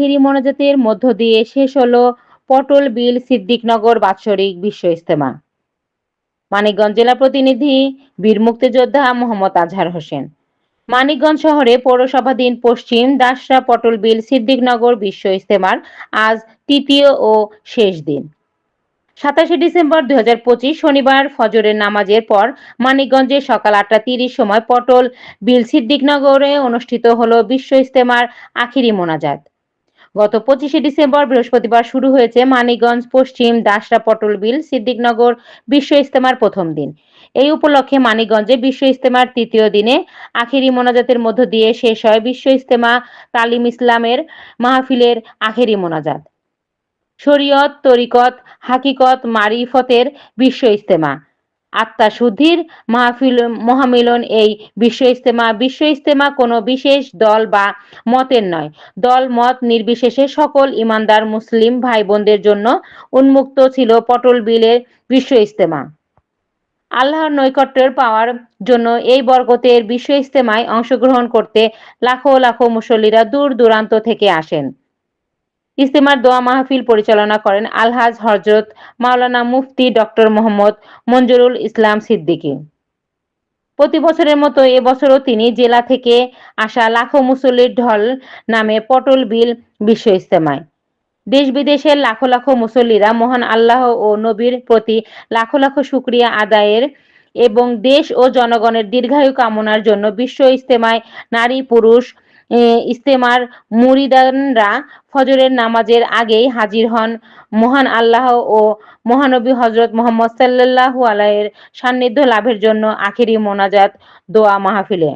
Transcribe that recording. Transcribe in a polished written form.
আখেরি মোনাজাতের মধ্য দিয়ে শেষ হলো পটল বিল সিদ্দিকনগর বাৎসরিক বিশ্ব ইজতেমা। মানিকগঞ্জ জেলা প্রতিনিধি বীর মুক্তিযোদ্ধা মোহাম্মদ আজহার হোসেন। মানিকগঞ্জ শহরে পৌরসভাধীন পশ্চিম দাসরা পটল বিল সিদ্দিকনগর বিশ্ব ইজতেমার আজ তৃতীয় ও শেষ দিন। 27 ডিসেম্বর 2025 শনিবার ফজরের নামাজের পর মানিকগঞ্জে সকাল 8:30 সময় পটল বিল সিদ্দিকনগরে অনুষ্ঠিত হলো বিশ্ব ইজতেমার আখিরি মোনাজাত। গত 25 ডিসেম্বর বৃহস্পতিবার শুরু হয়েছে মানিকগঞ্জ পশ্চিম দাসরা পটল বিল সিদ্দিকনগর বিশ্ব ইজতেমার প্রথম দিন। এই উপলক্ষে মানিকগঞ্জে বিশ্ব ইজতেমার তৃতীয় দিনে আখেরি মোনাজাতের মধ্য দিয়ে শেষ হয় বিশ্ব ইজতেমা তালিম ইসলামের মাহফিলের আখেরি মোনাজাত। শরীয়ত, তরিকত, হাকিকত, মারিফতের বিশ্ব ইজতেমা, আত্মা শুদ্ধির মাহফিল মহামিলন। এই বিশ্ব ইজতেমা কোনো বিশেষ দল বা মতের নয়, দল মত নির্বিশেষে সকল ইমানদার মুসলিম ভাই বোনদের জন্য উন্মুক্ত ছিল পটল বিলের বিশ্ব ইজতেমা। আল্লাহর নৈকট্যের পাওয়ার জন্য এই বরকতের বিশ্ব ইজতেমায় অংশগ্রহণ করতে লাখো লাখো মুসল্লিরা দূর দূরান্ত থেকে আসেন। ইজতেমার দোয়া মাহফিল পরিচালনা করেন আলহাজ হযরত মাওলানা মুফতি ডক্টর মোহাম্মদ মঞ্জুরুল ইসলাম সিদ্দিকী। প্রতি বছরের মতো এবছরও তিনি জেলা থেকে আসা লাখো মুসল্লির ঢল নামে পটল বিল বিশ্ব ইজতেমায়। দেশ বিদেশের লাখো লাখো মুসল্লিরা মহান আল্লাহ ও নবীর প্রতি লাখো লাখো শুকরিয়া আদায়ের এবং দেশ ও জনগণের দীর্ঘায়ু কামনার জন্য বিশ্ব ইজতেমায় নারী পুরুষ ইজতেমার মুরিদানরা ফজরের নামাজের আগেই হাজির হন মহান আল্লাহ ও মহানবী হযরত মুহাম্মদ সাল্লাল্লাহু আলাইহির সান্নিধ্য লাভের জন্য আখেরি মোনাজাত দোয়া মাহফিলে।